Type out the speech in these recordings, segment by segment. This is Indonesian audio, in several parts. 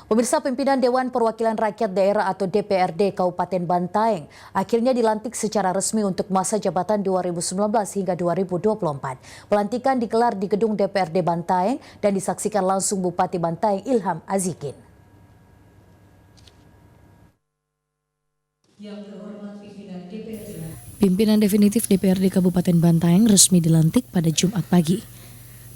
Pemirsa, pimpinan Dewan Perwakilan Rakyat Daerah atau DPRD Kabupaten Bantaeng akhirnya dilantik secara resmi untuk masa jabatan 2019 hingga 2024. Pelantikan digelar di gedung DPRD Bantaeng dan disaksikan langsung Bupati Bantaeng Ilham Azikin. Pimpinan definitif DPRD Kabupaten Bantaeng resmi dilantik pada Jumat pagi.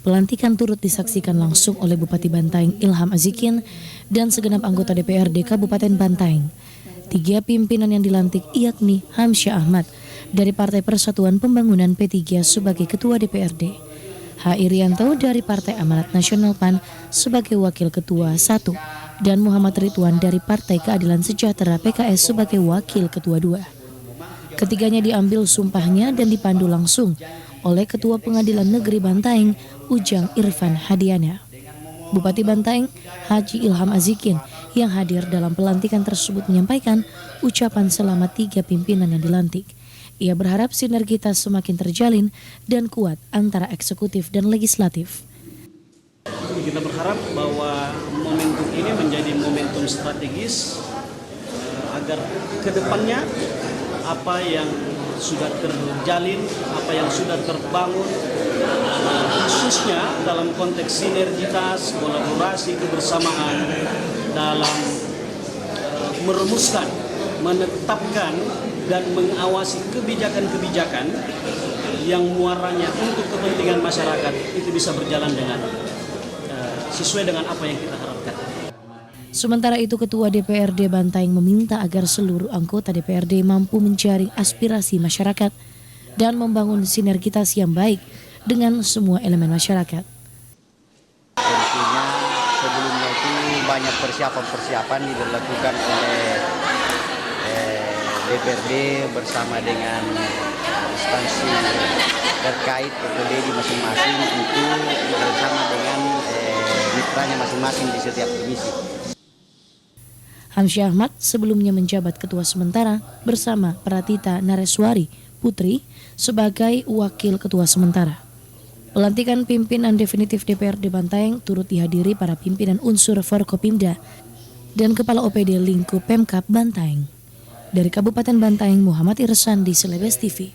Pelantikan turut disaksikan langsung oleh Bupati Bantaeng Ilham Azikin dan segenap anggota DPRD Kabupaten Bantaeng. 3 pimpinan yang dilantik yakni Hamsyah Ahmad dari Partai Persatuan Pembangunan P3 sebagai Ketua DPRD, H. Irianto dari Partai Amanat Nasional PAN sebagai Wakil Ketua 1, dan Muhammad Ridwan dari Partai Keadilan Sejahtera PKS sebagai Wakil Ketua 2. Ketiganya diambil sumpahnya dan dipandu langsung oleh Ketua Pengadilan Negeri Bantaeng, Ujang Irfan Hadiana. Bupati Bantaeng, Haji Ilham Azikin, yang hadir dalam pelantikan tersebut menyampaikan ucapan selamat 3 pimpinan yang dilantik. Ia berharap sinergitas semakin terjalin dan kuat antara eksekutif dan legislatif. Kita berharap bahwa momentum ini menjadi momentum strategis agar kedepannya apa yang sudah terjalin, apa yang sudah terbangun, khususnya dalam konteks sinergitas, kolaborasi, kebersamaan dalam merumuskan, menetapkan, dan mengawasi kebijakan-kebijakan yang muaranya untuk kepentingan masyarakat itu bisa berjalan dengan sesuai dengan apa yang kita harapkan. Sementara itu, Ketua DPRD Bantaeng meminta agar seluruh anggota DPRD mampu menjaring aspirasi masyarakat dan membangun sinergitas yang baik dengan semua elemen masyarakat. Tentunya sebelumnya itu banyak persiapan dilakukan oleh DPRD bersama dengan instansi terkait OPD di masing-masing untuk bersama dengan mitranya masing-masing di setiap komisi. Hamsyah Ahmad sebelumnya menjabat Ketua Sementara bersama Pratita Nareswari Putri sebagai Wakil Ketua Sementara. Pelantikan pimpinan definitif DPRD Bantaeng turut dihadiri para pimpinan unsur Forkopimda dan Kepala OPD Lingkup Pemkab Bantaeng. Dari Kabupaten Bantaeng, Muhammad Irsandi, Celebes TV.